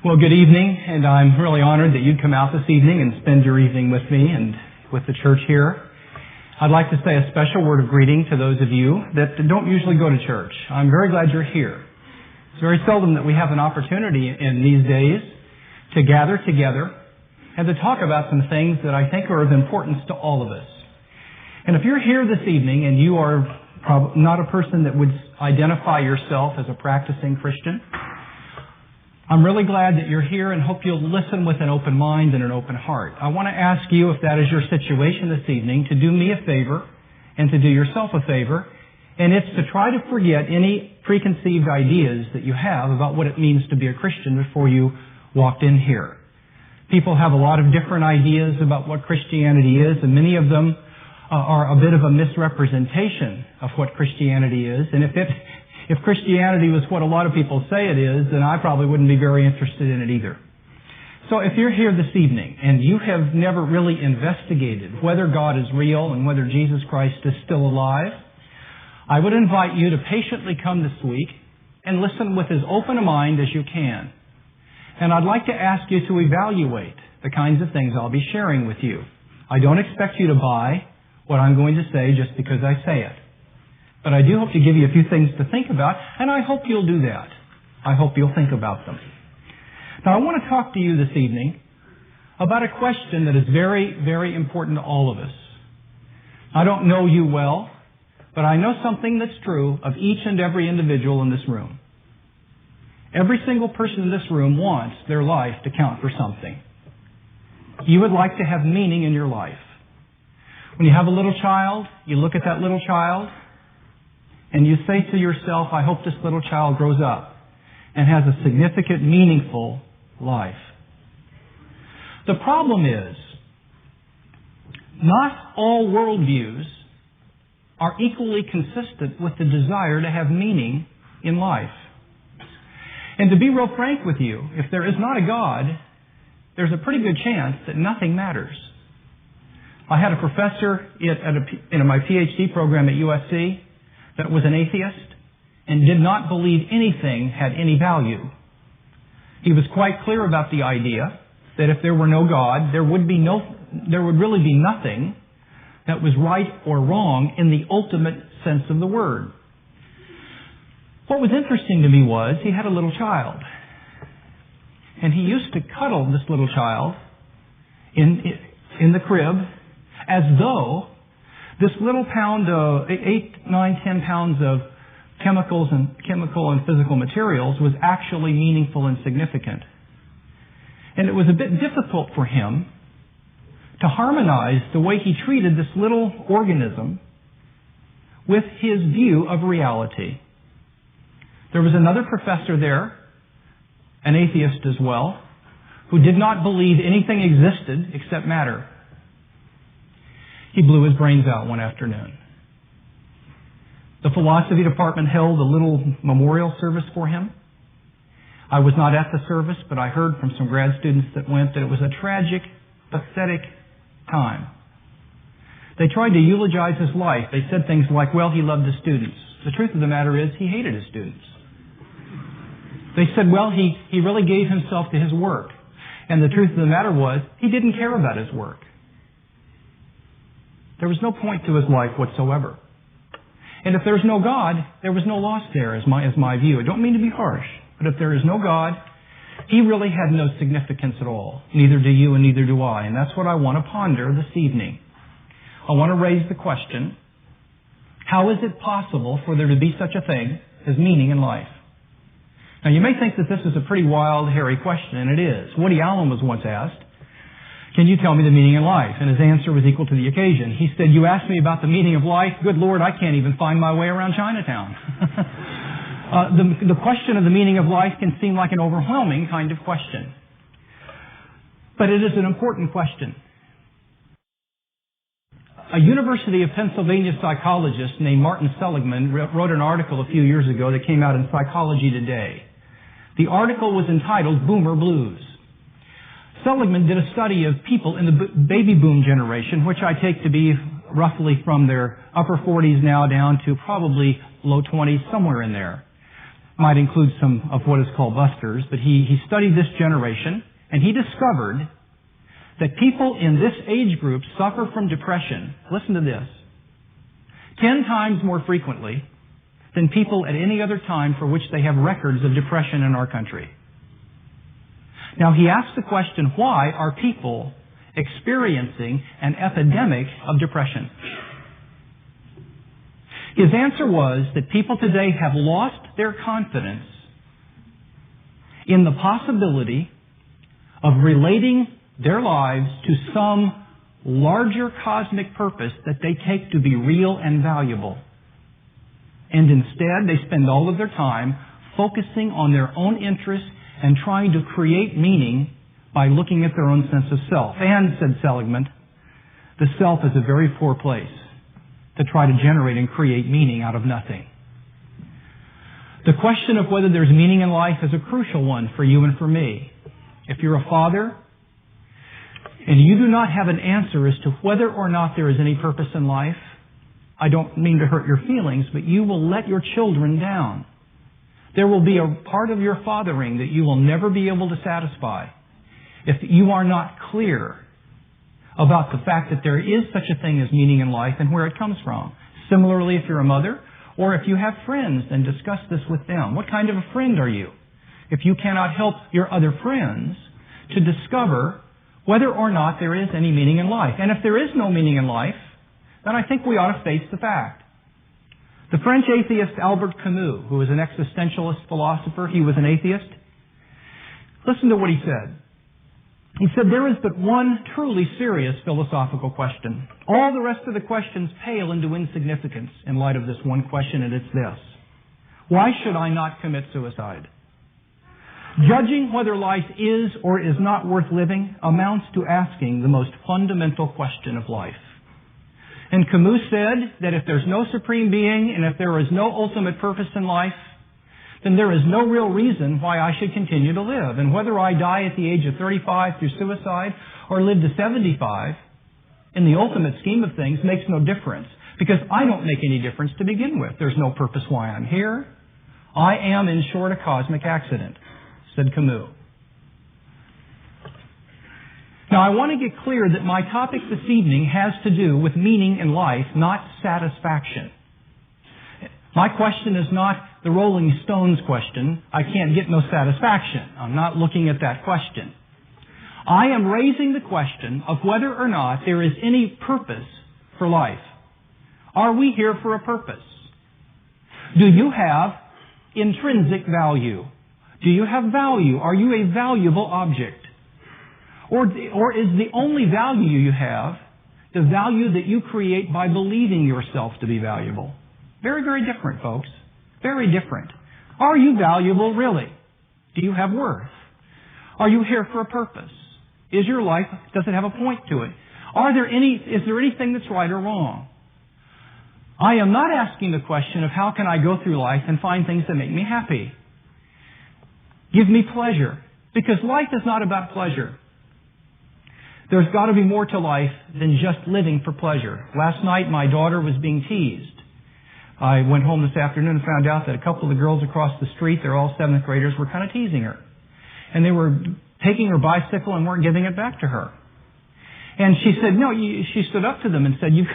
Well, good evening, and I'm really honored that you'd come out this evening and spend your evening with me and with the church here. I'd like to say a special word of greeting to those of you that don't usually go to church. I'm very glad you're here. It's very seldom that we have an opportunity in these days to gather together and to talk about some things that I think are of importance to all of us. And if you're here this evening and you are not a person that would identify yourself as a practicing Christian, I'm really glad that you're here and hope you'll listen with an open mind and an open heart. I want to ask you, if that is your situation this evening, to do me a favor and to do yourself a favor, and it's to try to forget any preconceived ideas that you have about what it means to be a Christian before you walked in here. People have a lot of different ideas about what Christianity is, and many of them are a bit of a misrepresentation of what Christianity is, and if Christianity was what a lot of people say it is, then I probably wouldn't be very interested in it either. So if you're here this evening and you have never really investigated whether God is real and whether Jesus Christ is still alive, I would invite you to patiently come this week and listen with as open a mind as you can. And I'd like to ask you to evaluate the kinds of things I'll be sharing with you. I don't expect you to buy what I'm going to say just because I say it. But I do hope to give you a few things to think about, and I hope you'll do that. I hope you'll think about them. Now, I want to talk to you this evening about a question that is very, very important to all of us. I don't know you well, but I know something that's true of each and every individual in this room. Every single person in this room wants their life to count for something. You would like to have meaning in your life. When you have a little child, you look at that little child, and you say to yourself, I hope this little child grows up and has a significant, meaningful life. The problem is, not all worldviews are equally consistent with the desire to have meaning in life. And to be real frank with you, if there is not a God, there's a pretty good chance that nothing matters. I had a professor in my PhD program at USC that was an atheist and did not believe anything had any value. He was quite clear about the idea that if there were no God, there would really be nothing that was right or wrong in the ultimate sense of the word. What was interesting to me was he had a little child, and he used to cuddle this little child in the crib as though this little pound of 8, 9, 10 pounds of chemical and physical materials was actually meaningful and significant. And it was a bit difficult for him to harmonize the way he treated this little organism with his view of reality. There was another professor there, an atheist as well, who did not believe anything existed except matter. He blew his brains out one afternoon. The philosophy department held a little memorial service for him. I was not at the service, but I heard from some grad students that went that it was a tragic, pathetic time. They tried to eulogize his life. They said things like, well, he loved his students. The truth of the matter is he hated his students. They said, well, he really gave himself to his work. And the truth of the matter was he didn't care about his work. There was no point to his life whatsoever. And if there's no God, there was no loss there, is my view. I don't mean to be harsh, but if there is no God, he really had no significance at all. Neither do you and neither do I. And that's what I want to ponder this evening. I want to raise the question, how is it possible for there to be such a thing as meaning in life? Now, you may think that this is a pretty wild, hairy question, and it is. Woody Allen was once asked, can you tell me the meaning in life? And his answer was equal to the occasion. He said, you asked me about the meaning of life? Good Lord, I can't even find my way around Chinatown. The question of the meaning of life can seem like an overwhelming kind of question. But it is an important question. A University of Pennsylvania psychologist named Martin Seligman wrote an article a few years ago that came out in Psychology Today. The article was entitled Boomer Blues. Seligman did a study of people in the baby boom generation, which I take to be roughly from their upper 40s now down to probably low 20s, somewhere in there. might include some of what is called busters, but he studied this generation, and he discovered that people in this age group suffer from depression, listen to this, 10 times more frequently than people at any other time for which they have records of depression in our country. Now, he asked the question, why are people experiencing an epidemic of depression? His answer was that people today have lost their confidence in the possibility of relating their lives to some larger cosmic purpose that they take to be real and valuable. And instead, they spend all of their time focusing on their own interests and trying to create meaning by looking at their own sense of self. And, said Seligman, the self is a very poor place to try to generate and create meaning out of nothing. The question of whether there's meaning in life is a crucial one for you and for me. If you're a father and you do not have an answer as to whether or not there is any purpose in life, I don't mean to hurt your feelings, but you will let your children down. There will be a part of your fathering that you will never be able to satisfy if you are not clear about the fact that there is such a thing as meaning in life and where it comes from. Similarly, if you're a mother, or if you have friends, then discuss this with them. What kind of a friend are you? If you cannot help your other friends to discover whether or not there is any meaning in life. And if there is no meaning in life, then I think we ought to face the fact. The French atheist Albert Camus, who was an existentialist philosopher, he was an atheist. Listen to what he said. He said, there is but one truly serious philosophical question. All the rest of the questions pale into insignificance in light of this one question, and it's this. Why should I not commit suicide? Judging whether life is or is not worth living amounts to asking the most fundamental question of life. And Camus said that if there's no supreme being and if there is no ultimate purpose in life, then there is no real reason why I should continue to live. And whether I die at the age of 35 through suicide or live to 75, in the ultimate scheme of things, makes no difference. Because I don't make any difference to begin with. There's no purpose why I'm here. I am, in short, a cosmic accident, said Camus. Now, I want to get clear that my topic this evening has to do with meaning in life, not satisfaction. My question is not the Rolling Stones question, I can't get no satisfaction. I'm not looking at that question. I am raising the question of whether or not there is any purpose for life. Are we here for a purpose? Do you have intrinsic value? Do you have value? Are you a valuable object? Or is the only value you have the value that you create by believing yourself to be valuable? Very, very different, folks. Very different. Are you valuable, really? Do you have worth? Are you here for a purpose? Is your life, does it have a point to it? Is there anything that's right or wrong? I am not asking the question of how can I go through life and find things that make me happy. Give me pleasure. Because life is not about pleasure. There's got to be more to life than just living for pleasure. Last night my daughter was being teased. I went home this afternoon and found out that a couple of the girls across the street, they're all 7th graders, were kind of teasing her. And they were taking her bicycle and weren't giving it back to her. And she said, she stood up to them and said, you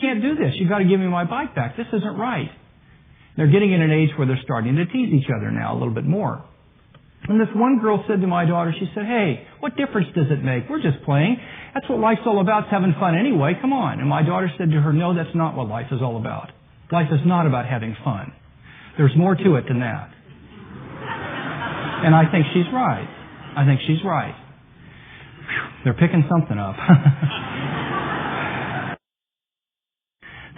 can't do this. You've got to give me my bike back. This isn't right. They're getting in an age where they're starting to tease each other now a little bit more. And this one girl said to my daughter, she said, hey, what difference does it make? We're just playing. That's what life's all about, having fun anyway. Come on. And my daughter said to her, no, that's not what life is all about. Life is not about having fun. There's more to it than that. And I think she's right. I think she's right. Whew, they're picking something up.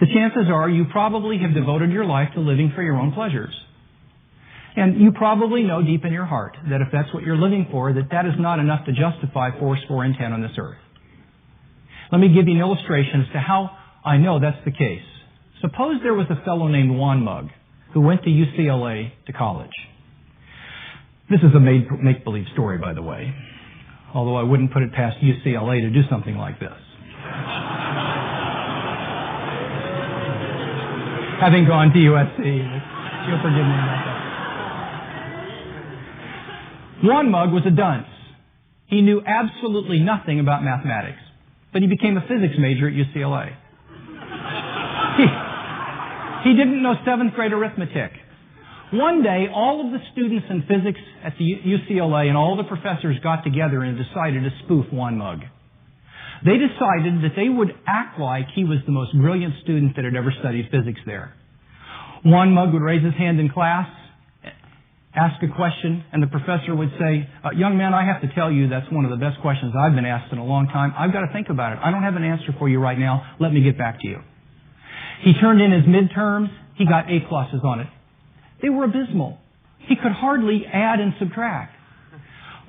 The chances are you probably have devoted your life to living for your own pleasures. And you probably know deep in your heart that if that's what you're living for, that is not enough to justify force, 4, and 10 on this earth. Let me give you an illustration as to how I know that's the case. Suppose there was a fellow named Juan Mug who went to UCLA to college. This is a make-believe story, by the way, although I wouldn't put it past UCLA to do something like this. Having gone to USC, you'll forgive me about that. One mug was a dunce. He knew absolutely nothing about mathematics, but he became a physics major at UCLA. He didn't know 7th grade arithmetic. One day, all of the students in physics at the UCLA and all the professors got together and decided to spoof One mug. They decided that they would act like he was the most brilliant student that had ever studied physics there. One mug would raise his hand in class, ask a question, and the professor would say, young man, I have to tell you that's one of the best questions I've been asked in a long time. I've got to think about it. I don't have an answer for you right now. Let me get back to you. He turned in his midterms. He got A+ on it. They were abysmal. He could hardly add and subtract.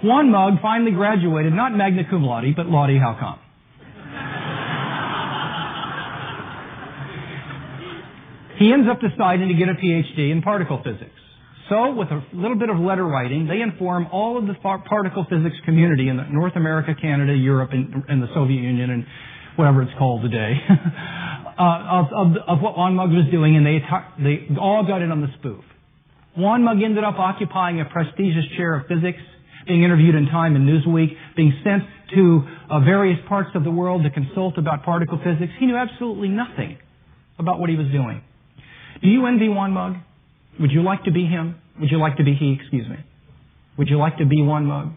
One mug finally graduated, not magna cum laude, but laude how come? He ends up deciding to get a PhD in particle physics. So, with a little bit of letter writing, they inform all of the particle physics community in North America, Canada, Europe, and the Soviet Union, and whatever it's called today, of what One mug was doing, and they all got in on the spoof. One mug ended up occupying a prestigious chair of physics, being interviewed in Time and Newsweek, being sent to various parts of the world to consult about particle physics. He knew absolutely nothing about what he was doing. Do you envy One mug? Would you like to be him? Would you like to be he, excuse me? Would you like to be One mug?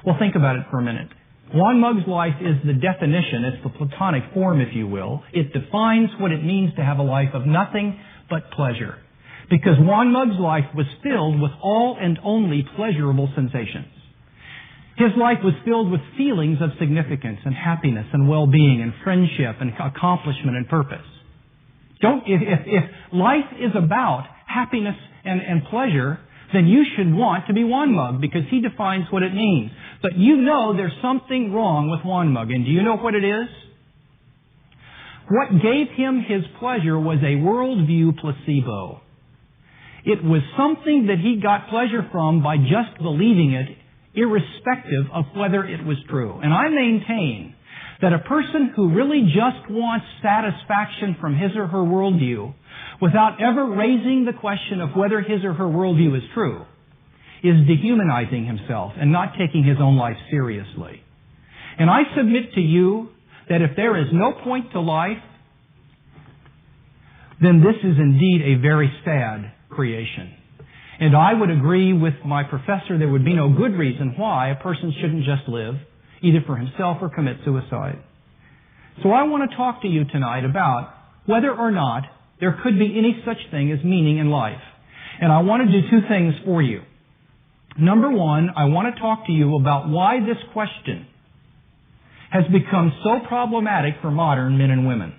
Well, think about it for a minute. One mug's life is the definition, it's the Platonic form, if you will. It defines what it means to have a life of nothing but pleasure. Because One mug's life was filled with all and only pleasurable sensations. His life was filled with feelings of significance and happiness and well-being and friendship and accomplishment and purpose. If life is about happiness and pleasure, then you should want to be One mug because he defines what it means. But you know there's something wrong with One mug, and do you know what it is? What gave him his pleasure was a worldview placebo. It was something that he got pleasure from by just believing it, irrespective of whether it was true. And I maintain that a person who really just wants satisfaction from his or her worldview without ever raising the question of whether his or her worldview is true is dehumanizing himself and not taking his own life seriously. And I submit to you that if there is no point to life, then this is indeed a very sad creation. And I would agree with my professor there would be no good reason why a person shouldn't just live, either for himself or commit suicide. So I want to talk to you tonight about whether or not there could be any such thing as meaning in life. And I want to do two things for you. Number one, I want to talk to you about why this question has become so problematic for modern men and women.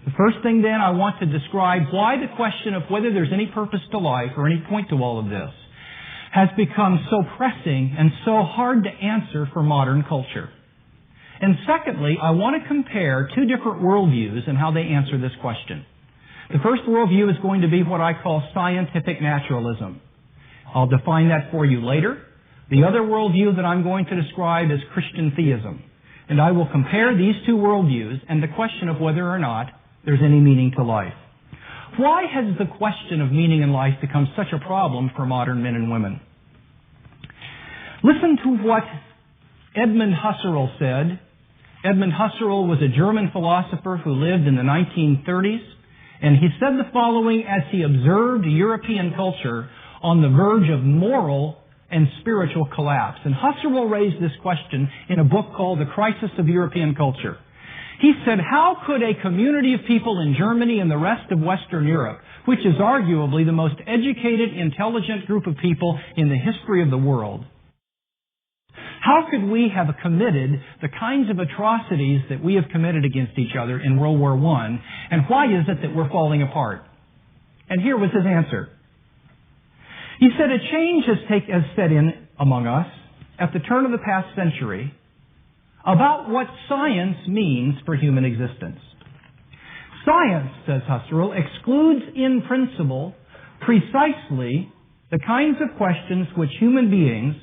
The first thing then, I want to describe why the question of whether there's any purpose to life or any point to all of this has become so pressing and so hard to answer for modern culture. And secondly, I want to compare two different worldviews and how they answer this question. The first worldview is going to be what I call scientific naturalism. I'll define that for you later. The other worldview that I'm going to describe is Christian theism. And I will compare these two worldviews and the question of whether or not there's any meaning to life. Why has the question of meaning in life become such a problem for modern men and women? Listen to what Edmund Husserl said. Edmund Husserl was a German philosopher who lived in the 1930s, and he said the following as he observed European culture on the verge of moral and spiritual collapse. And Husserl raised this question in a book called The Crisis of European Culture. He said, how could a community of people in Germany and the rest of Western Europe, which is arguably the most educated, intelligent group of people in the history of the world, how could we have committed the kinds of atrocities that we have committed against each other in World War I, and why is it that we're falling apart? And here was his answer. He said, a change has set in among us at the turn of the past century about what science means for human existence. Science, says Husserl, excludes in principle precisely the kinds of questions which human beings,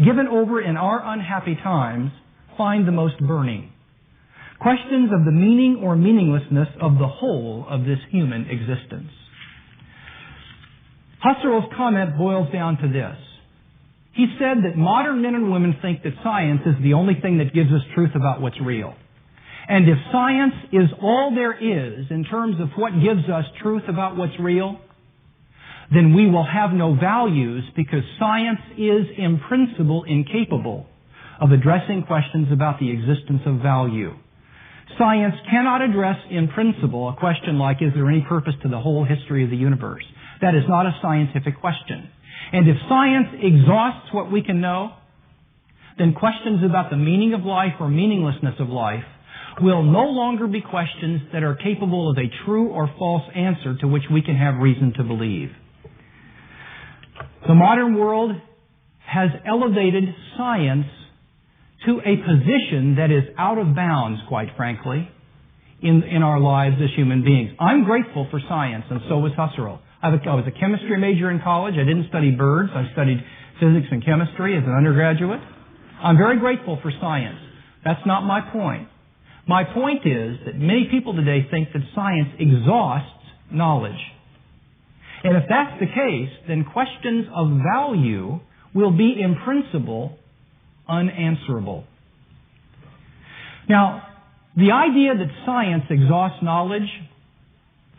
given over in our unhappy times, find the most burning. Questions of the meaning or meaninglessness of the whole of this human existence. Husserl's comment boils down to this. He said that modern men and women think that science is the only thing that gives us truth about what's real. And if science is all there is in terms of what gives us truth about what's real, then we will have no values because science is in principle incapable of addressing questions about the existence of value. Science cannot address in principle a question like, is there any purpose to the whole history of the universe? That is not a scientific question. And if science exhausts what we can know, then questions about the meaning of life or meaninglessness of life will no longer be questions that are capable of a true or false answer to which we can have reason to believe. The modern world has elevated science to a position that is out of bounds, quite frankly, in our lives as human beings. I'm grateful for science, and so was Husserl. I was a chemistry major in college. I didn't study birds. I studied physics and chemistry as an undergraduate. I'm very grateful for science. That's not my point. My point is that many people today think that science exhausts knowledge. And if that's the case, then questions of value will be, in principle, unanswerable. Now, the idea that science exhausts knowledge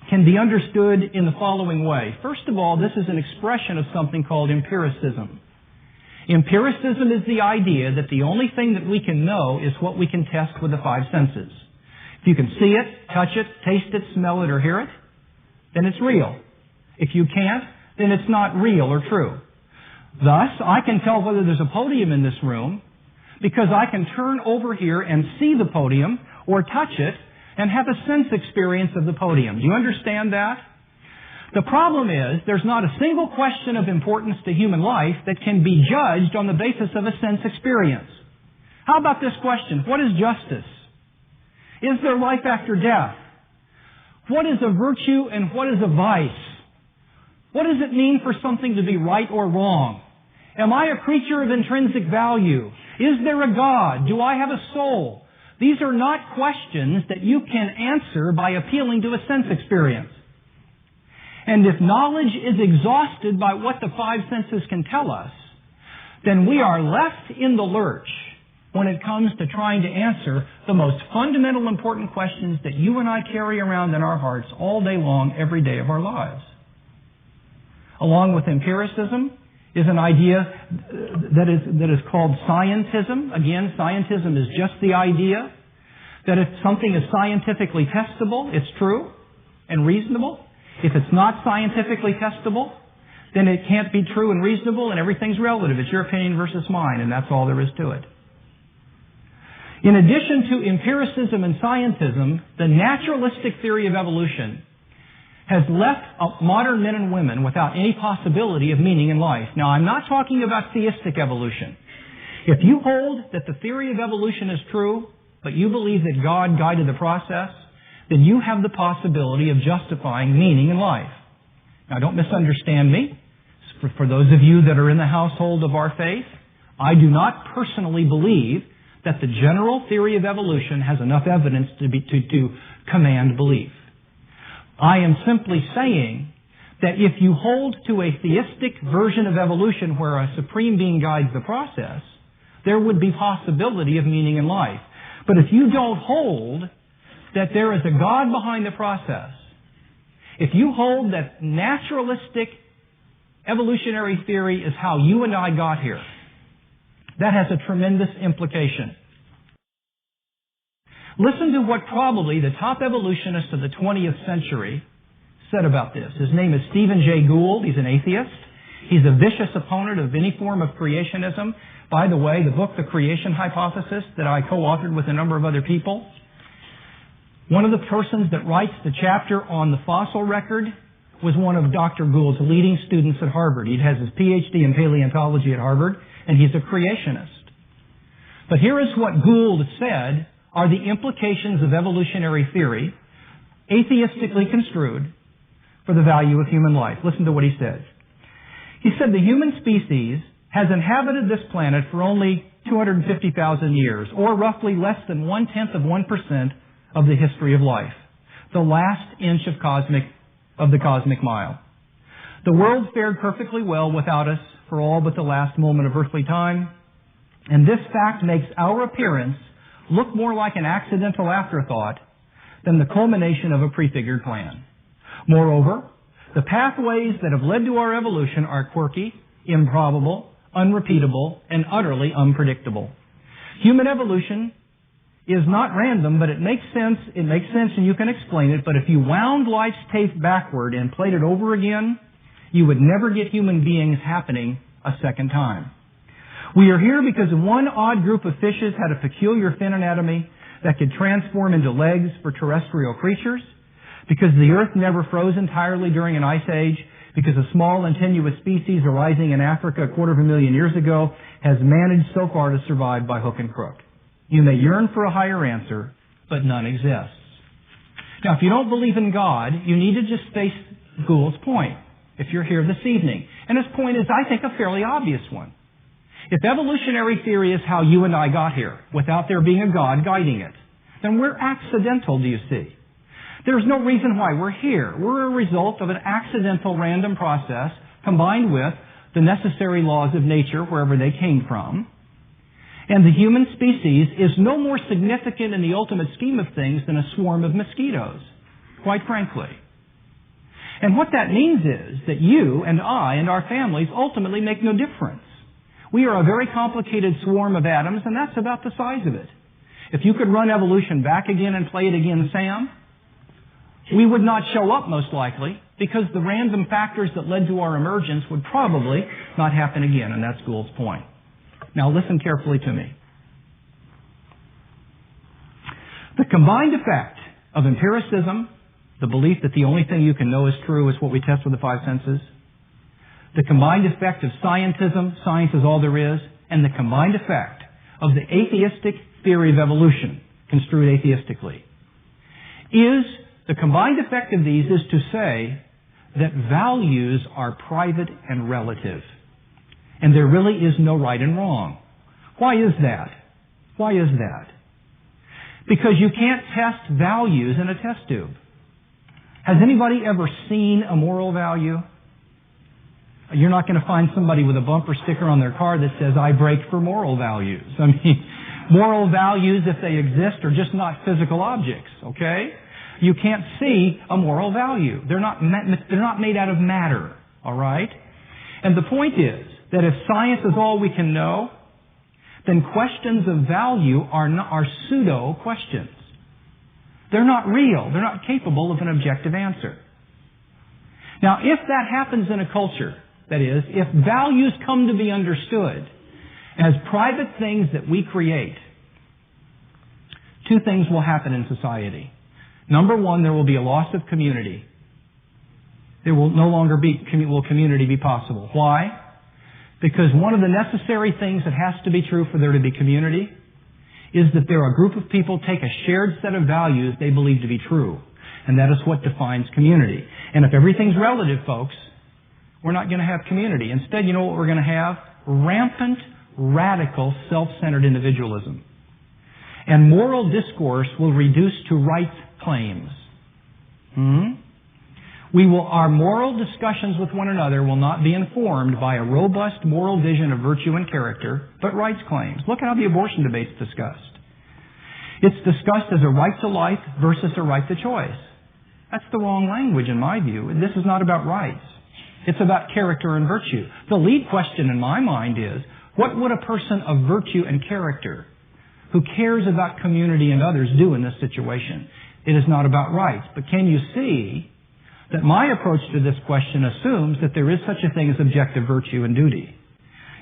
can be understood in the following way. First of all, this is an expression of something called empiricism. Empiricism is the idea that the only thing that we can know is what we can test with the five senses. If you can see it, touch it, taste it, smell it, or hear it, then it's real. If you can't, then it's not real or true. Thus, I can tell whether there's a podium in this room because I can turn over here and see the podium or touch it and have a sense experience of the podium. Do you understand that? The problem is there's not a single question of importance to human life that can be judged on the basis of a sense experience. How about this question? What is justice? Is there life after death? What is a virtue and what is a vice? What does it mean for something to be right or wrong? Am I a creature of intrinsic value? Is there a God? Do I have a soul? These are not questions that you can answer by appealing to a sense experience. And if knowledge is exhausted by what the five senses can tell us, then we are left in the lurch when it comes to trying to answer the most fundamental important questions that you and I carry around in our hearts all day long, every day of our lives. Along with empiricism is an idea that is called scientism. Again, scientism is just the idea that if something is scientifically testable, it's true and reasonable. If it's not scientifically testable, then it can't be true and reasonable, and everything's relative. It's your opinion versus mine, and that's all there is to it. In addition to empiricism and scientism, the naturalistic theory of evolution has left modern men and women without any possibility of meaning in life. Now, I'm not talking about theistic evolution. If you hold that the theory of evolution is true, but you believe that God guided the process, then you have the possibility of justifying meaning in life. Now, don't misunderstand me. For those of you that are in the household of our faith, I do not personally believe that the general theory of evolution has enough evidence to command belief. I am simply saying that if you hold to a theistic version of evolution where a supreme being guides the process, there would be possibility of meaning in life. But if you don't hold that there is a God behind the process, if you hold that naturalistic evolutionary theory is how you and I got here, that has a tremendous implication. Listen to what probably the top evolutionist of the 20th century said about this. His name is Stephen Jay Gould. He's an atheist. He's a vicious opponent of any form of creationism. By the way, the book, The Creation Hypothesis, that I co-authored with a number of other people, one of the persons that writes the chapter on the fossil record was one of Dr. Gould's leading students at Harvard. He has his PhD in paleontology at Harvard, and he's a creationist. But here is what Gould said are the implications of evolutionary theory, atheistically construed, for the value of human life. Listen to what he says. He said, the human species has inhabited this planet for only 250,000 years, or roughly less than 0.1% of the history of life, the last inch of the cosmic mile. The world fared perfectly well without us for all but the last moment of earthly time. And this fact makes our appearance look more like an accidental afterthought than the culmination of a prefigured plan. Moreover, the pathways that have led to our evolution are quirky, improbable, unrepeatable, and utterly unpredictable. Human evolution is not random, but it makes sense. It makes sense and you can explain it, but if you wound life's tape backward and played it over again, you would never get human beings happening a second time. We are here because one odd group of fishes had a peculiar fin anatomy that could transform into legs for terrestrial creatures, because the earth never froze entirely during an ice age, because a small and tenuous species arising in Africa 250,000 years ago has managed so far to survive by hook and crook. You may yearn for a higher answer, but none exists. Now, if you don't believe in God, you need to just face Gould's point, if you're here this evening. And his point is, I think, a fairly obvious one. If evolutionary theory is how you and I got here, without there being a God guiding it, then we're accidental, do you see? There's no reason why we're here. We're a result of an accidental random process combined with the necessary laws of nature wherever they came from. And the human species is no more significant in the ultimate scheme of things than a swarm of mosquitoes, quite frankly. And what that means is that you and I and our families ultimately make no difference. We are a very complicated swarm of atoms, and that's about the size of it. If you could run evolution back again and play it again, Sam, we would not show up most likely, because the random factors that led to our emergence would probably not happen again, and that's Gould's point. Now listen carefully to me. The combined effect of empiricism, the belief that the only thing you can know is true is what we test with the five senses, the combined effect of scientism, science is all there is, and the combined effect of the atheistic theory of evolution, construed atheistically, is the combined effect of these is to say that values are private and relative. And there really is no right and wrong. Why is that? Why is that? Because you can't test values in a test tube. Has anybody ever seen a moral value? You're not going to find somebody with a bumper sticker on their car that says, I break for moral values. I mean, moral values, if they exist, are just not physical objects, okay? You can't see a moral value. They're not made out of matter, all right? And the point is that if science is all we can know, then questions of value are pseudo-questions. They're not real. They're not capable of an objective answer. Now, if that happens in a culture, that is, if values come to be understood as private things that we create, two things will happen in society. Number one, there will be a loss of community. There will no longer will community be possible. Why? Because one of the necessary things that has to be true for there to be community is that there are a group of people take a shared set of values they believe to be true. And that is what defines community. And if everything's relative, folks, we're not going to have community. Instead, you know what we're going to have? Rampant, radical, self-centered individualism. And moral discourse will reduce to rights claims. Our moral discussions with one another will not be informed by a robust moral vision of virtue and character, but rights claims. Look how the abortion debate's discussed. It's discussed as a right to life versus a right to choice. That's the wrong language in my view. This is not about rights. It's about character and virtue. The lead question in my mind is, what would a person of virtue and character who cares about community and others do in this situation? It is not about rights. But can you see that my approach to this question assumes that there is such a thing as objective virtue and duty?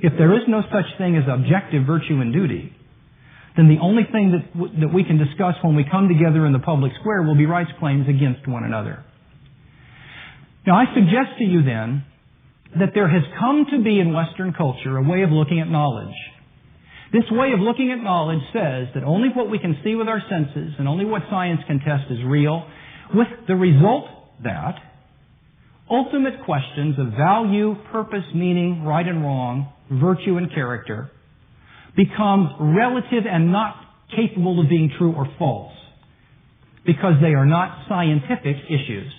If there is no such thing as objective virtue and duty, then the only thing that we can discuss when we come together in the public square will be rights claims against one another. Now, I suggest to you then that there has come to be in Western culture a way of looking at knowledge. This way of looking at knowledge says that only what we can see with our senses and only what science can test is real, with the result that ultimate questions of value, purpose, meaning, right and wrong, virtue and character become relative and not capable of being true or false because they are not scientific issues.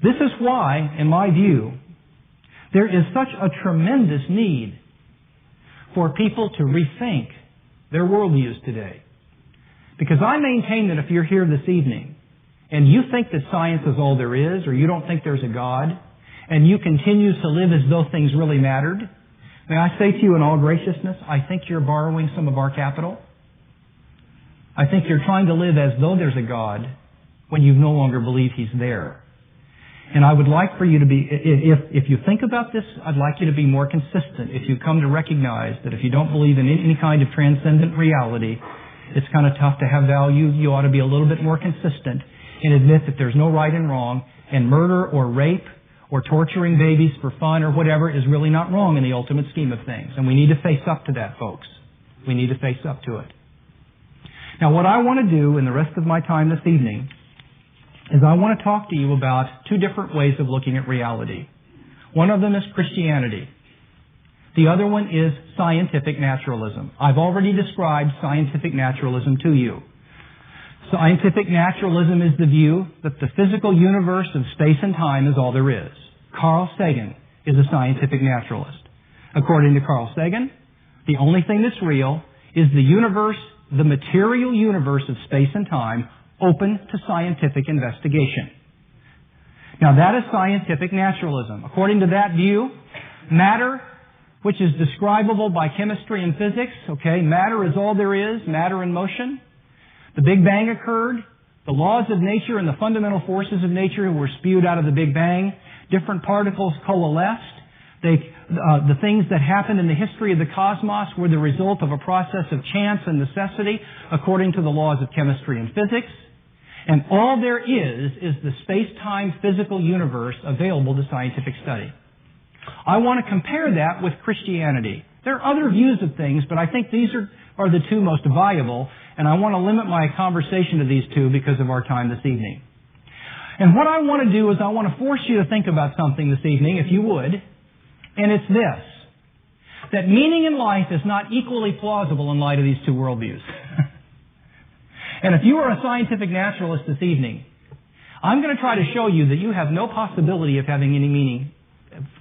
This is why, in my view, There is such a tremendous need for people to rethink their worldviews today. Because I maintain that if you're here this evening and you think that science is all there is, or you don't think there's a God, and you continue to live as though things really mattered, may I say to you in all graciousness, I think you're borrowing some of our capital. I think you're trying to live as though there's a God when you no longer believe He's there. And I would like for you to be, if you think about this, I'd like you to be more consistent. If you come to recognize that if you don't believe in any kind of transcendent reality, it's kind of tough to have value, you ought to be a little bit more consistent and admit that there's no right and wrong, and murder or rape or torturing babies for fun or whatever is really not wrong in the ultimate scheme of things. And we need to face up to that, folks. We need to face up to it. Now, what I want to do in the rest of my time this evening is I want to talk to you about two different ways of looking at reality. One of them is Christianity. The other one is scientific naturalism. I've already described scientific naturalism to you. Scientific naturalism is the view that the physical universe of space and time is all there is. Carl Sagan is a scientific naturalist. According to Carl Sagan, the only thing that's real is the universe, the material universe of space and time, open to scientific investigation. Now that is scientific naturalism. According to that view, matter, which is describable by chemistry and physics, matter is all there is, matter in motion. The Big Bang occurred. The laws of nature and the fundamental forces of nature were spewed out of the Big Bang. Different particles coalesced. The things that happened in the history of the cosmos were the result of a process of chance and necessity according to the laws of chemistry and physics. And all there is the space-time physical universe available to scientific study. I want to compare that with Christianity. There are other views of things, but I think these are the two most viable, and I want to limit my conversation to these two because of our time this evening. And what I want to do is I want to force you to think about something this evening, if you would, and it's this: that meaning in life is not equally plausible in light of these two worldviews. And if you are a scientific naturalist this evening, I'm going to try to show you that you have no possibility of having any meaning,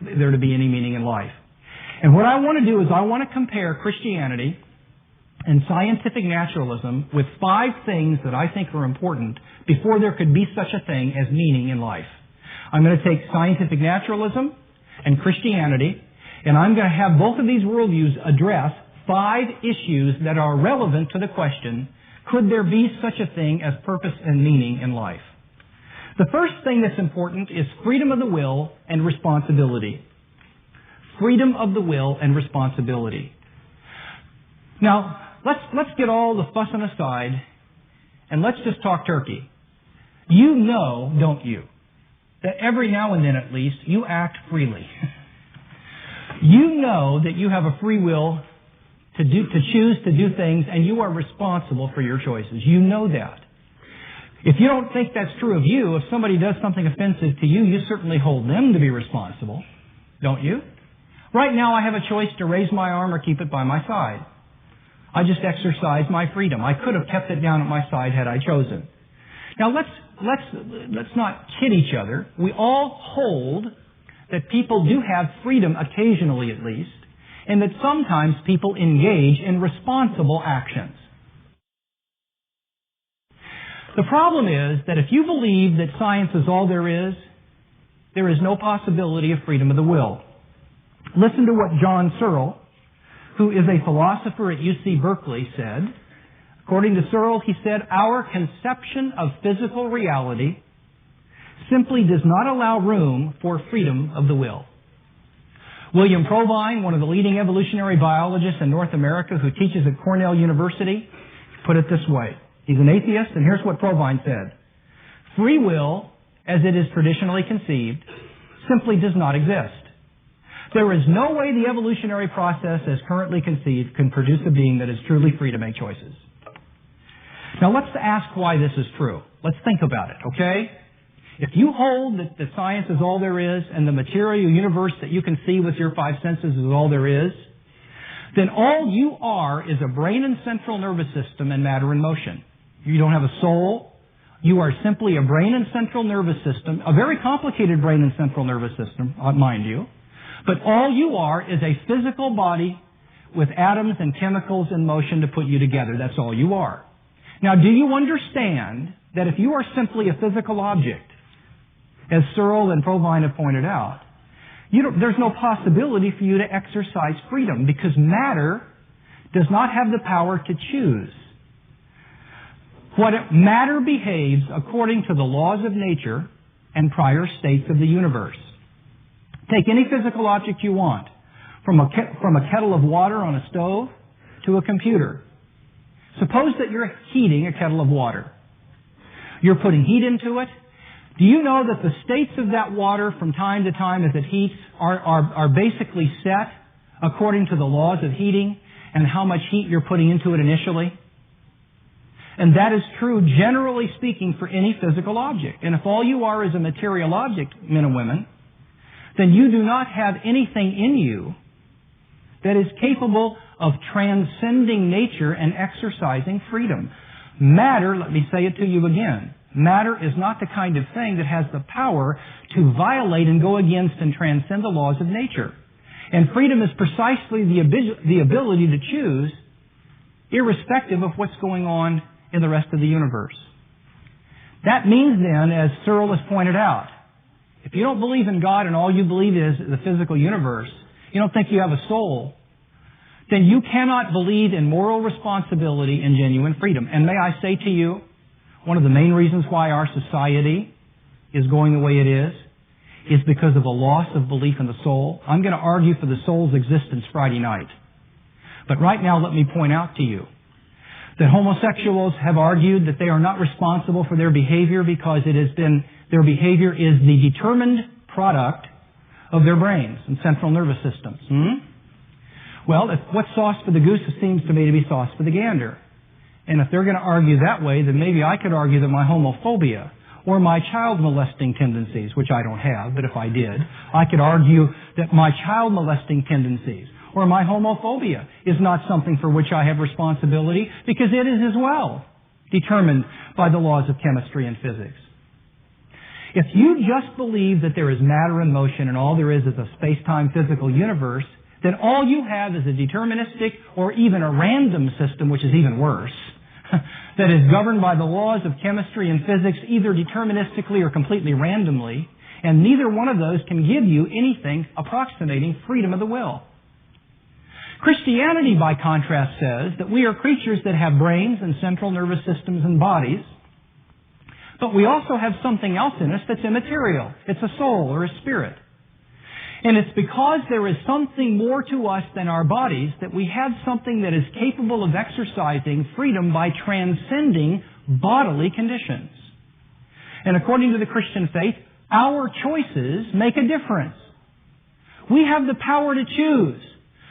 there to be any meaning in life. And what I want to do is I want to compare Christianity and scientific naturalism with 5 things that I think are important before there could be such a thing as meaning in life. I'm going to take scientific naturalism and Christianity, and I'm going to have both of these worldviews address 5 issues that are relevant to the question, could there be such a thing as purpose and meaning in life? The first thing that's important is freedom of the will and responsibility. Freedom of the will and responsibility. Now, let's get all the fussing aside and let's just talk turkey. You know, don't you, that every now and then at least you act freely. You know that you have a free will to choose to do things, and you are responsible for your choices. You know that. If you don't think that's true of you, if somebody does something offensive to you, you certainly hold them to be responsible, don't you? Right now I have a choice to raise my arm or keep it by my side. I just exercise my freedom. I could have kept it down at my side had I chosen. Now let's not kid each other. We all hold that people do have freedom occasionally at least, and that sometimes people engage in responsible actions. The problem is that if you believe that science is all there is no possibility of freedom of the will. Listen to what John Searle, who is a philosopher at UC Berkeley, said. According to Searle, he said, "Our conception of physical reality simply does not allow room for freedom of the will." William Provine, one of the leading evolutionary biologists in North America who teaches at Cornell University, put it this way. He's an atheist, and here's what Provine said. "Free will, as it is traditionally conceived, simply does not exist. There is no way the evolutionary process as currently conceived can produce a being that is truly free to make choices." Now let's ask why this is true. Let's think about it, okay? If you hold that science is all there is and the material universe that you can see with your 5 senses is all there is, then all you are is a brain and central nervous system and matter in motion. You don't have a soul. You are simply a brain and central nervous system, a very complicated brain and central nervous system, mind you, But all you are is a physical body with atoms and chemicals in motion to put you together. That's all you are. Now, do you understand that if you are simply a physical object, as Searle and Provine have pointed out, there's no possibility for you to exercise freedom because matter does not have the power to choose. Matter behaves according to the laws of nature and prior states of the universe. Take any physical object you want, from a kettle of water on a stove to a computer. Suppose that you're heating a kettle of water. You're putting heat into it. Do you know that the states of that water from time to time as it heats are basically set according to the laws of heating and how much heat you're putting into it initially? And that is true, generally speaking, for any physical object. And if all you are is a material object, men and women, then you do not have anything in you that is capable of transcending nature and exercising freedom. Matter, let me say it to you again, matter is not the kind of thing that has the power to violate and go against and transcend the laws of nature. And freedom is precisely the ability to choose irrespective of what's going on in the rest of the universe. That means then, as Searle has pointed out, if you don't believe in God and all you believe is the physical universe, you don't think you have a soul, then you cannot believe in moral responsibility and genuine freedom. And may I say to you, one of the main reasons why our society is going the way it is because of a loss of belief in the soul. I'm going to argue for the soul's existence Friday night. But right now, let me point out to you that homosexuals have argued that they are not responsible for their behavior because their behavior is the determined product of their brains and central nervous systems. Well, what's sauce for the goose seems to me to be sauce for the gander. And if they're going to argue that way, then maybe I could argue that my homophobia or my child molesting tendencies, which I don't have, but if I did, I could argue that my child molesting tendencies or my homophobia is not something for which I have responsibility because it is as well determined by the laws of chemistry and physics. If you just believe that there is matter in motion and all there is a space-time physical universe, then all you have is a deterministic or even a random system, which is even worse, that is governed by the laws of chemistry and physics either deterministically or completely randomly, and neither one of those can give you anything approximating freedom of the will. Christianity, by contrast, says that we are creatures that have brains and central nervous systems and bodies, but we also have something else in us that's immaterial. It's a soul or a spirit. And it's because there is something more to us than our bodies that we have something that is capable of exercising freedom by transcending bodily conditions. And according to the Christian faith, our choices make a difference. We have the power to choose.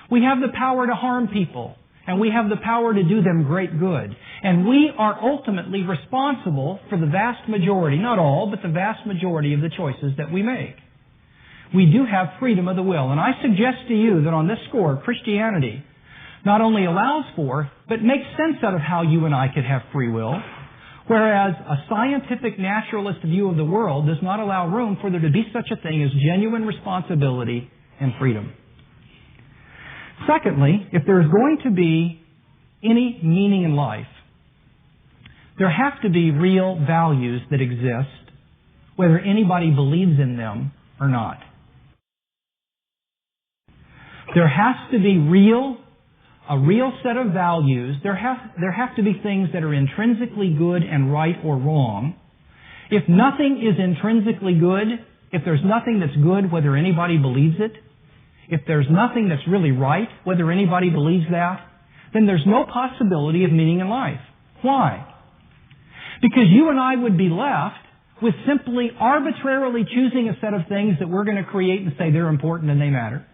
We have the power to harm people. And we have the power to do them great good. And we are ultimately responsible for the vast majority, not all, but the vast majority of the choices that we make. We do have freedom of the will. And I suggest to you that on this score, Christianity not only allows for, but makes sense out of how you and I could have free will, whereas a scientific naturalist view of the world does not allow room for there to be such a thing as genuine responsibility and freedom. Secondly, if there is going to be any meaning in life, there have to be real values that exist, whether anybody believes in them or not. There has to be a real set of values. There have to be things that are intrinsically good and right or wrong. If nothing is intrinsically good, if there's nothing that's good, whether anybody believes it, if there's nothing that's really right, whether anybody believes that, then there's no possibility of meaning in life. Why? Because you and I would be left with simply arbitrarily choosing a set of things that we're going to create and say they're important and they matter.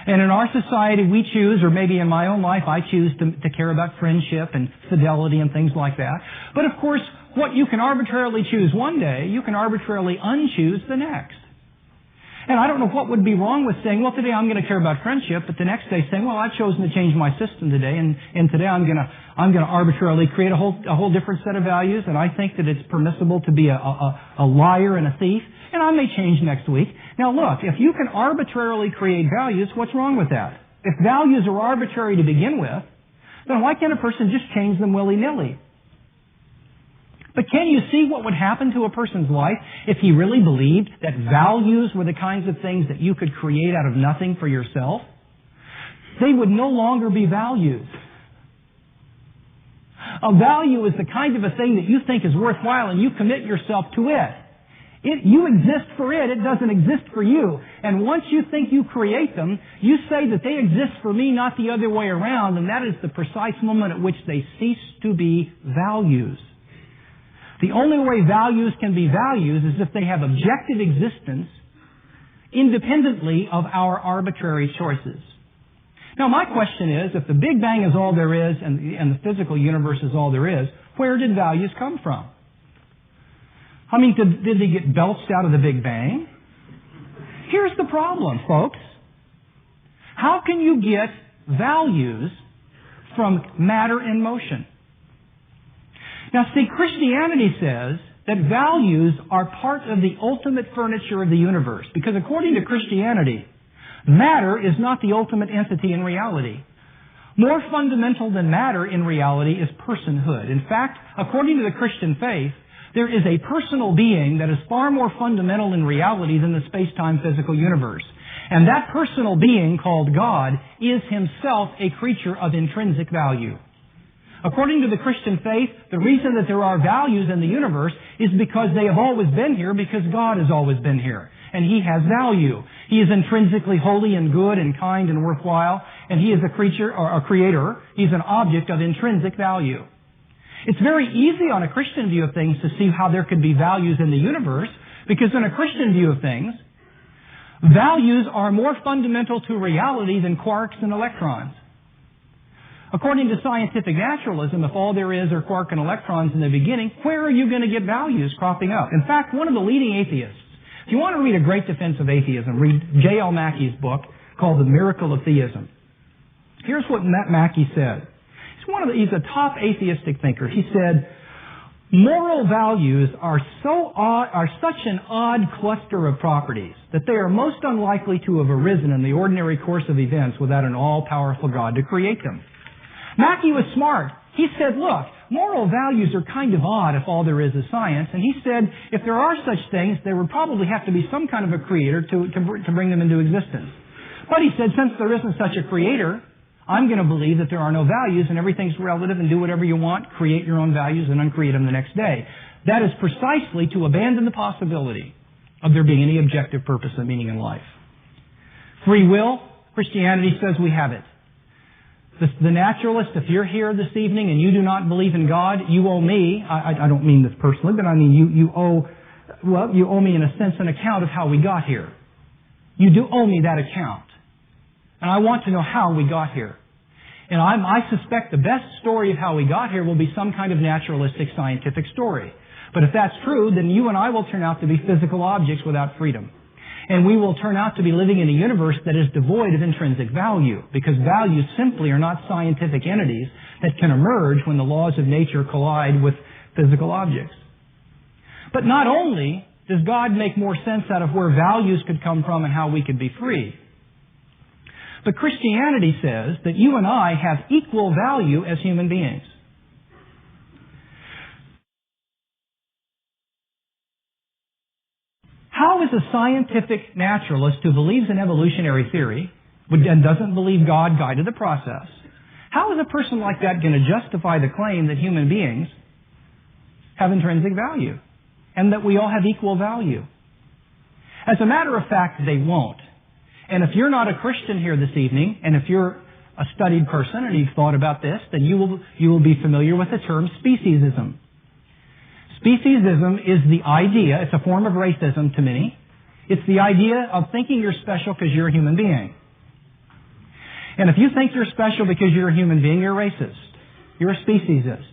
And in our society we choose, or maybe in my own life I choose to care about friendship and fidelity and things like that. But of course, what you can arbitrarily choose one day, you can arbitrarily unchoose the next. And I don't know what would be wrong with saying, well, today I'm going to care about friendship, but the next day saying, well, I've chosen to change my system today, and today I'm going to arbitrarily create a whole different set of values, and I think that it's permissible to be a liar and a thief, and I may change next week. Now look, if you can arbitrarily create values, what's wrong with that? If values are arbitrary to begin with, then why can't a person just change them willy-nilly? But can you see what would happen to a person's life if he really believed that values were the kinds of things that you could create out of nothing for yourself? They would no longer be values. A value is the kind of a thing that you think is worthwhile and you commit yourself to it. You exist for it. It doesn't exist for you. And once you think you create them, you say that they exist for me, not the other way around, and that is the precise moment at which they cease to be values. The only way values can be values is if they have objective existence independently of our arbitrary choices. Now my question is, if the Big Bang is all there is and the physical universe is all there is, where did values come from? I mean, did they get belched out of the Big Bang? Here's the problem, folks. How can you get values from matter in motion? Now see, Christianity says that values are part of the ultimate furniture of the universe, because according to Christianity, matter is not the ultimate entity in reality. More fundamental than matter in reality is personhood. In fact, according to the Christian faith, there is a personal being that is far more fundamental in reality than the space-time physical universe. And that personal being, called God, is himself a creature of intrinsic value. According to the Christian faith, the reason that there are values in the universe is because they have always been here, because God has always been here. And He has value. He is intrinsically holy and good and kind and worthwhile, and He is a creature or a creator. He's an object of intrinsic value. It's very easy on a Christian view of things to see how there could be values in the universe, because in a Christian view of things, values are more fundamental to reality than quarks and electrons. According to scientific naturalism, if all there is are quark and electrons in the beginning, where are you going to get values cropping up? In fact, one of the leading atheists, if you want to read a great defense of atheism, read J.L. Mackey's book called The Miracle of Theism. Here's what Mackey said. He's a top atheistic thinker. He said, moral values are such an odd cluster of properties that they are most unlikely to have arisen in the ordinary course of events without an all-powerful God to create them. Mackey was smart. He said, look, moral values are kind of odd if all there is science. And he said, if there are such things, there would probably have to be some kind of a creator to bring them into existence. But he said, since there isn't such a creator, I'm going to believe that there are no values and everything's relative and do whatever you want, create your own values and uncreate them the next day. That is precisely to abandon the possibility of there being any objective purpose and meaning in life. Free will, Christianity says we have it. The naturalist, if you're here this evening and you do not believe in God, you owe me, I don't mean this personally, but I mean you owe me in a sense an account of how we got here. You do owe me that account. And I want to know how we got here. And I suspect the best story of how we got here will be some kind of naturalistic scientific story. But if that's true, then you and I will turn out to be physical objects without freedom. And we will turn out to be living in a universe that is devoid of intrinsic value, because values simply are not scientific entities that can emerge when the laws of nature collide with physical objects. But not only does God make more sense out of where values could come from and how we could be free, but Christianity says that you and I have equal value as human beings. How is a scientific naturalist who believes in evolutionary theory and doesn't believe God guided the process, how is a person like that going to justify the claim that human beings have intrinsic value and that we all have equal value? As a matter of fact, they won't. And if you're not a Christian here this evening, and if you're a studied person and you've thought about this, then you will be familiar with the term speciesism. Speciesism is the idea, it's a form of racism to many. It's the idea of thinking you're special because you're a human being. And if you think you're special because you're a human being, you're racist. You're a speciesist.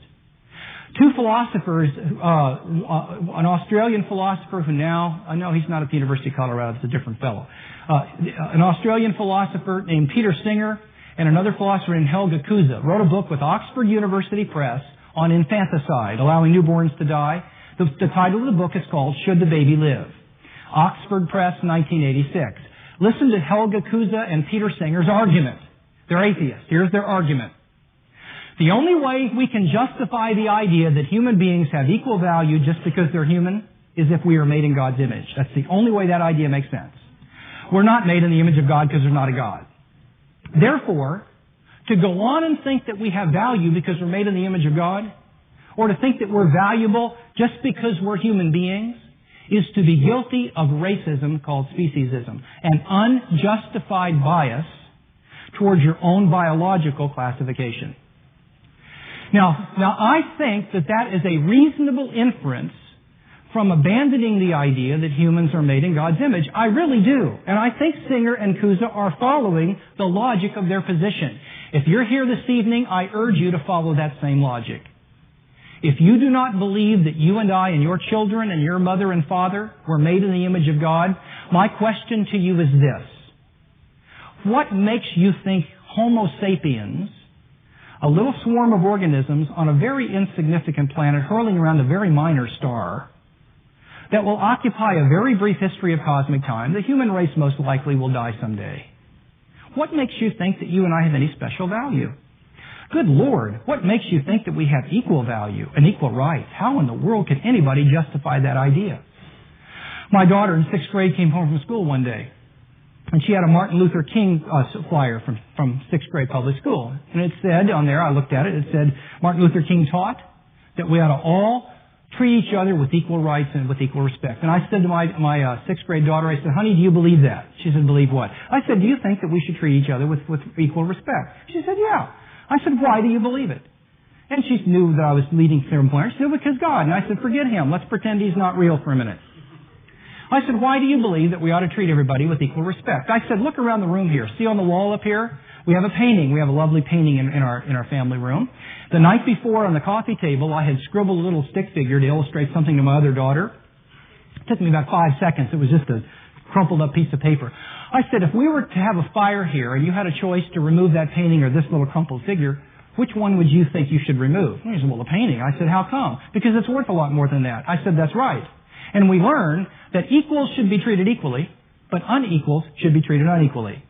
Two philosophers, an Australian philosopher who now, I know he's not at the University of Colorado, it's a different fellow. An Australian philosopher named Peter Singer and another philosopher named Helga Kuza wrote a book with Oxford University Press on infanticide, allowing newborns to die. The title of the book is called Should the Baby Live? Oxford Press, 1986. Listen to Helga Kuza and Peter Singer's argument. They're atheists. Here's their argument. The only way we can justify the idea that human beings have equal value just because they're human is if we are made in God's image. That's the only way that idea makes sense. We're not made in the image of God because there's not a God. Therefore, to go on and think that we have value because we're made in the image of God, or to think that we're valuable just because we're human beings, is to be guilty of racism called speciesism, an unjustified bias towards your own biological classification. Now I think that is a reasonable inference from abandoning the idea that humans are made in God's image. I really do. And I think Singer and Kuza are following the logic of their position. If you're here this evening, I urge you to follow that same logic. If you do not believe that you and I and your children and your mother and father were made in the image of God, my question to you is this. What makes you think Homo sapiens, a little swarm of organisms on a very insignificant planet hurling around a very minor star, that will occupy a very brief history of cosmic time, the human race most likely will die someday? What makes you think that you and I have any special value? Good Lord, what makes you think that we have equal value and equal rights? How in the world can anybody justify that idea? My daughter in 6th grade came home from school one day, and she had a Martin Luther King flyer from 6th grade public school. And it said on there, I looked at it, it said, Martin Luther King taught that we ought to all treat each other with equal rights and with equal respect. And I said to my 6th grade daughter, I said, honey, do you believe that? She said, believe what? I said, do you think that we should treat each other with equal respect? She said, yeah. I said, why do you believe it? And she knew that I was leading to her point. She said, because God. And I said, forget him. Let's pretend he's not real for a minute. I said, why do you believe that we ought to treat everybody with equal respect? I said, look around the room here. See on the wall up here? We have a painting. We have a lovely painting in our family room. The night before on the coffee table, I had scribbled a little stick figure to illustrate something to my other daughter. It took me about 5 seconds. It was just a crumpled up piece of paper. I said, if we were to have a fire here and you had a choice to remove that painting or this little crumpled figure, which one would you think you should remove? He said, well, the painting. I said, how come? Because it's worth a lot more than that. I said, that's right. And we learn that equals should be treated equally, but unequals should be treated unequally.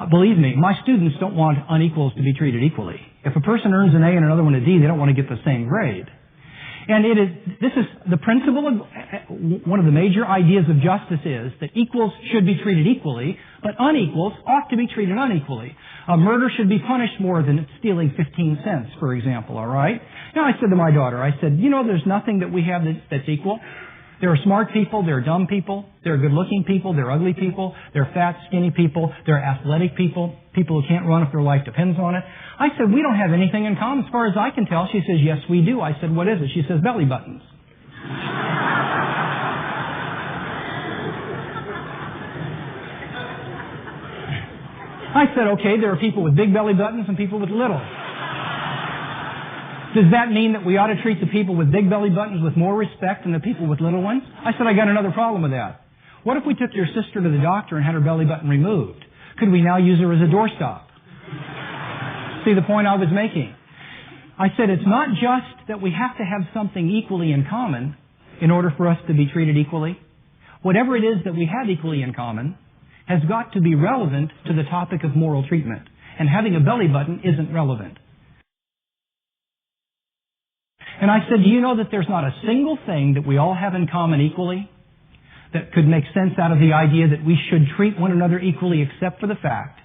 Believe me, my students don't want unequals to be treated equally. If a person earns an A and another one a D, they don't want to get the same grade. And this is the principle of, one of the major ideas of justice is that equals should be treated equally, but unequals ought to be treated unequally. A murder should be punished more than stealing 15 cents, for example, all right? Now I said to my daughter, I said, you know, there's nothing that we have that's equal. There are smart people, there are dumb people, there are good-looking people, there are ugly people, there are fat, skinny people, there are athletic people, people who can't run if their life depends on it. I said, we don't have anything in common as far as I can tell. She says, yes, we do. I said, what is it? She says, belly buttons. I said, okay, there are people with big belly buttons and people with little. Does that mean that we ought to treat the people with big belly buttons with more respect than the people with little ones? I said, I got another problem with that. What if we took your sister to the doctor and had her belly button removed? Could we now use her as a doorstop? See the point I was making? I said, it's not just that we have to have something equally in common in order for us to be treated equally. Whatever it is that we have equally in common has got to be relevant to the topic of moral treatment. And having a belly button isn't relevant. And I said, do you know that there's not a single thing that we all have in common equally that could make sense out of the idea that we should treat one another equally except for the fact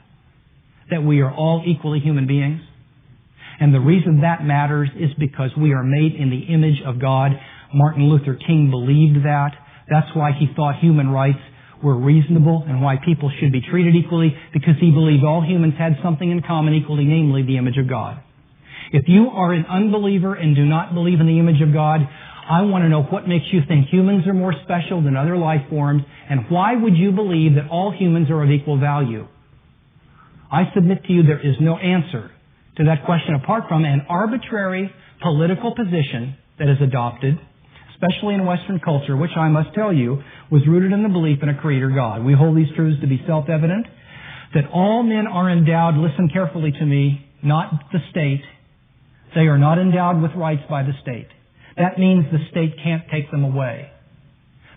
that we are all equally human beings? And the reason that matters is because we are made in the image of God. Martin Luther King believed that. That's why he thought human rights were reasonable and why people should be treated equally, because he believed all humans had something in common equally, namely the image of God. If you are an unbeliever and do not believe in the image of God, I want to know what makes you think humans are more special than other life forms, and why would you believe that all humans are of equal value? I submit to you there is no answer to that question apart from an arbitrary political position that is adopted, especially in Western culture, which I must tell you was rooted in the belief in a Creator God. We hold these truths to be self-evident, that all men are endowed, listen carefully to me, not the state. They are not endowed with rights by the state. That means the state can't take them away.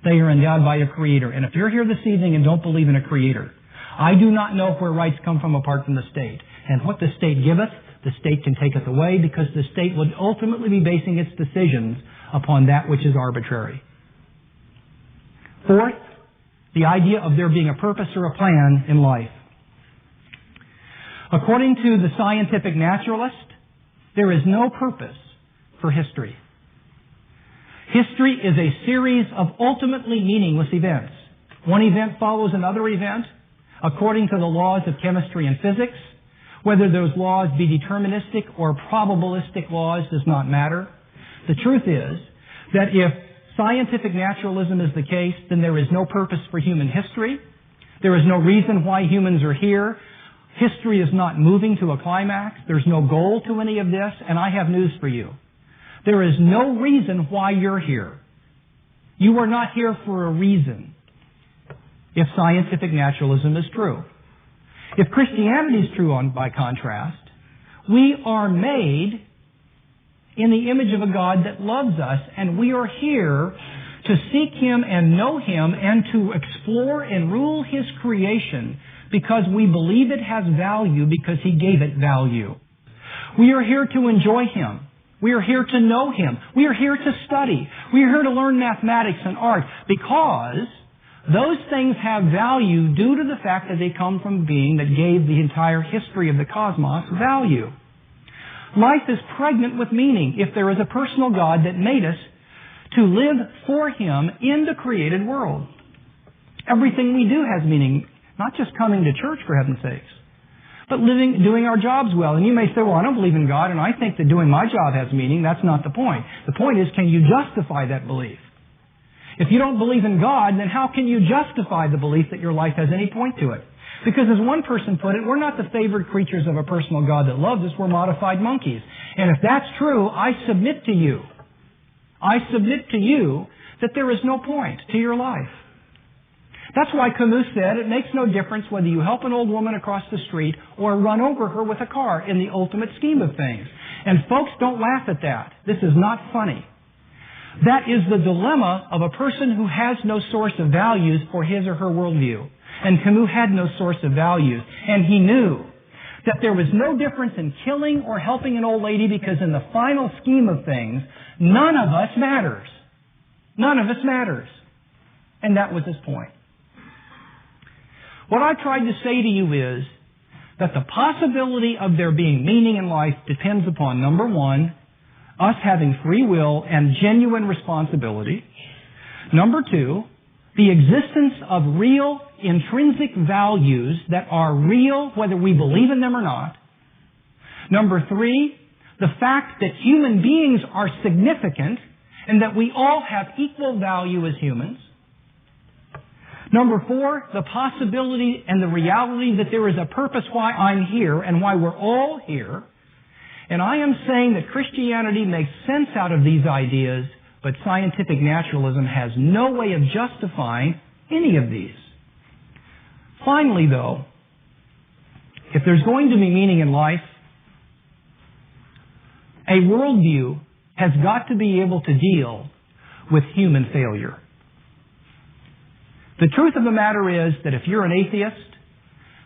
They are endowed by a Creator. And if you're here this evening and don't believe in a Creator, I do not know where rights come from apart from the state. And what the state giveth, the state can take it away, because the state would ultimately be basing its decisions upon that which is arbitrary. Fourth, the idea of there being a purpose or a plan in life. According to the scientific naturalist, there is no purpose for history. History is a series of ultimately meaningless events. One event follows another event according to the laws of chemistry and physics. Whether those laws be deterministic or probabilistic laws does not matter. The truth is that if scientific naturalism is the case, then there is no purpose for human history. There is no reason why humans are here. History is not moving to a climax. There's no goal to any of this, and I have news for you. There is no reason why you're here. You are not here for a reason, if scientific naturalism is true. If Christianity is true by contrast, we are made in the image of a God that loves us, and we are here to seek Him and know Him and to explore and rule His creation because we believe it has value because He gave it value. We are here to enjoy Him. We are here to know Him. We are here to study. We are here to learn mathematics and art because those things have value due to the fact that they come from a being that gave the entire history of the cosmos value. Life is pregnant with meaning if there is a personal God that made us to live for Him in the created world. Everything we do has meaning, not just coming to church, for heaven's sakes, but doing our jobs well. And you may say, well, I don't believe in God, and I think that doing my job has meaning. That's not the point. The point is, can you justify that belief? If you don't believe in God, then how can you justify the belief that your life has any point to it? Because as one person put it, we're not the favored creatures of a personal God that loves us, we're modified monkeys. And if that's true, I submit to you that there is no point to your life. That's why Camus said it makes no difference whether you help an old woman across the street or run over her with a car in the ultimate scheme of things. And folks, don't laugh at that. This is not funny. That is the dilemma of a person who has no source of values for his or her worldview. And Camus had no source of values. And he knew that there was no difference in killing or helping an old lady because in the final scheme of things, none of us matters. None of us matters. And that was his point. What I tried to say to you is that the possibility of there being meaning in life depends upon, number one, us having free will and genuine responsibility. Number two, the existence of real intrinsic values that are real whether we believe in them or not. Number three, the fact that human beings are significant and that we all have equal value as humans. Number four, the possibility and the reality that there is a purpose why I'm here and why we're all here. And I am saying that Christianity makes sense out of these ideas, but scientific naturalism has no way of justifying any of these. Finally, though, if there's going to be meaning in life, a worldview has got to be able to deal with human failure. The truth of the matter is that if you're an atheist,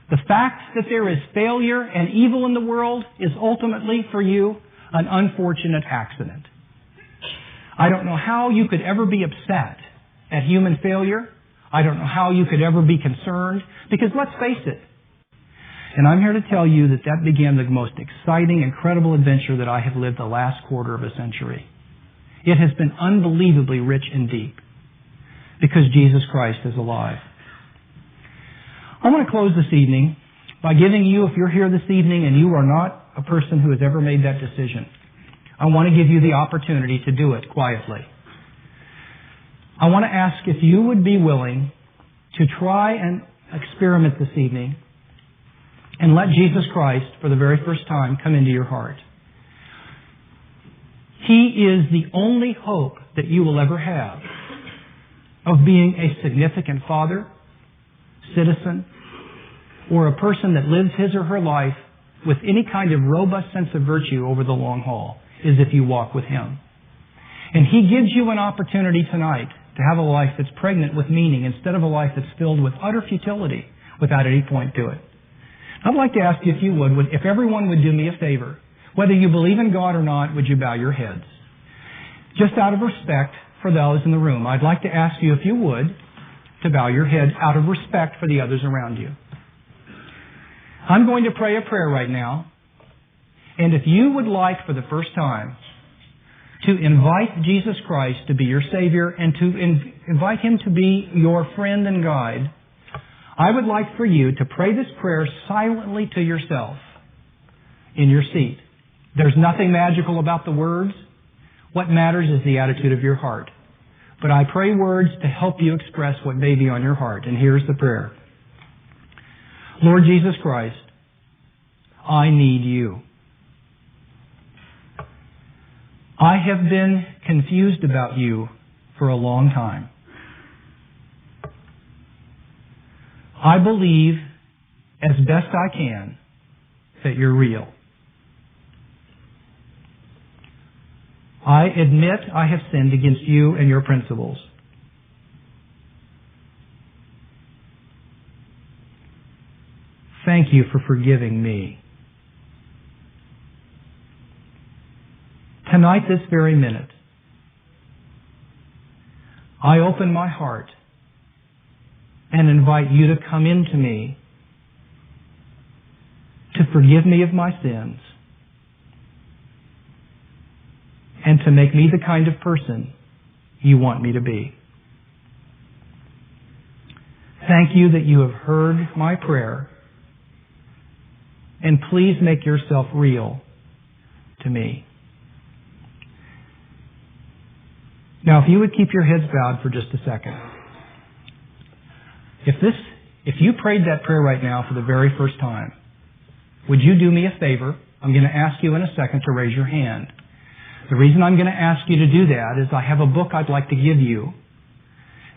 the fact that there is failure and evil in the world is ultimately, for you, an unfortunate accident. I don't know how you could ever be upset at human failure. I don't know how you could ever be concerned, because let's face it, and I'm here to tell you that that began the most exciting, incredible adventure that I have lived the last quarter of a century. It has been unbelievably rich and deep, because Jesus Christ is alive. I want to close this evening by giving you, if you're here this evening and you are not a person who has ever made that decision, I want to give you the opportunity to do it quietly. I want to ask if you would be willing to try and experiment this evening and let Jesus Christ, for the very first time, come into your heart. He is the only hope that you will ever have of being a significant father, citizen, or a person that lives his or her life with any kind of robust sense of virtue over the long haul, is if you walk with Him. And He gives you an opportunity tonight to have a life that's pregnant with meaning instead of a life that's filled with utter futility without any point to it. I'd like to ask you, if you would, if everyone would do me a favor, whether you believe in God or not, would you bow your heads? Just out of respect for those in the room, I'd like to ask you, if you would, to bow your head out of respect for the others around you. I'm going to pray a prayer right now, and if you would like for the first time to invite Jesus Christ to be your Savior and to invite Him to be your friend and guide, I would like for you to pray this prayer silently to yourself in your seat. There's nothing magical about the words. What matters is the attitude of your heart. But I pray words to help you express what may be on your heart. And here's the prayer. Lord Jesus Christ, I need You. I have been confused about You for a long time. I believe, as best I can, that You're real. I admit I have sinned against You and Your principles. Thank You for forgiving me. Tonight, this very minute, I open my heart and invite You to come into me to forgive me of my sins and to make me the kind of person You want me to be. Thank You that You have heard my prayer, and please make Yourself real to me. Now, if you would keep your heads bowed for just a second. If you prayed that prayer right now for the very first time, would you do me a favor? I'm going to ask you in a second to raise your hand. The reason I'm going to ask you to do that is I have a book I'd like to give you,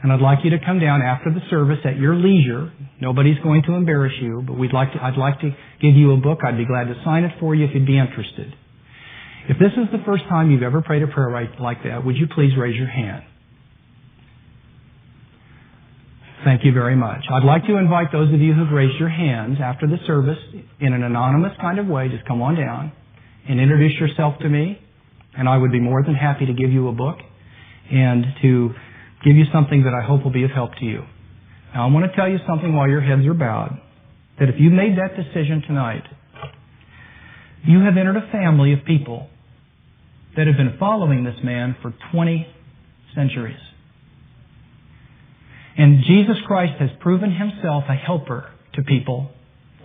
and I'd like you to come down after the service at your leisure. Nobody's going to embarrass you, but I'd like to give you a book. I'd be glad to sign it for you if you'd be interested. If this is the first time you've ever prayed a prayer like that, would you please raise your hand? Thank you very much. I'd like to invite those of you who've raised your hands after the service in an anonymous kind of way, just come on down and introduce yourself to me, and I would be more than happy to give you a book and to give you something that I hope will be of help to you. Now, I want to tell you something while your heads are bowed, that if you made that decision tonight, you have entered a family of people that have been following this man for 20 centuries. And Jesus Christ has proven Himself a helper to people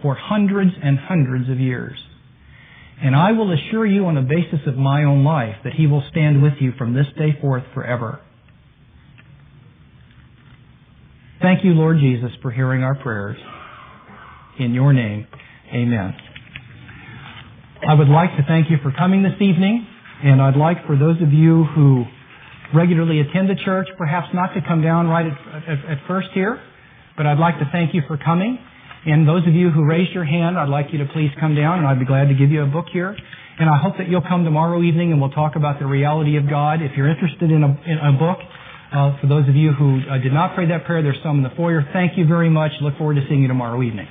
for hundreds and hundreds of years. And I will assure you on the basis of my own life that He will stand with you from this day forth forever. Thank You, Lord Jesus, for hearing our prayers. In Your name, amen. I would like to thank you for coming this evening, and I'd like for those of you who regularly attend the church, perhaps not to come down right at first here, but I'd like to thank you for coming. And those of you who raised your hand, I'd like you to please come down, and I'd be glad to give you a book here. And I hope that you'll come tomorrow evening, and we'll talk about the reality of God. If you're interested in a book, for those of you who did not pray that prayer, there's some in the foyer. Thank you very much. Look forward to seeing you tomorrow evening.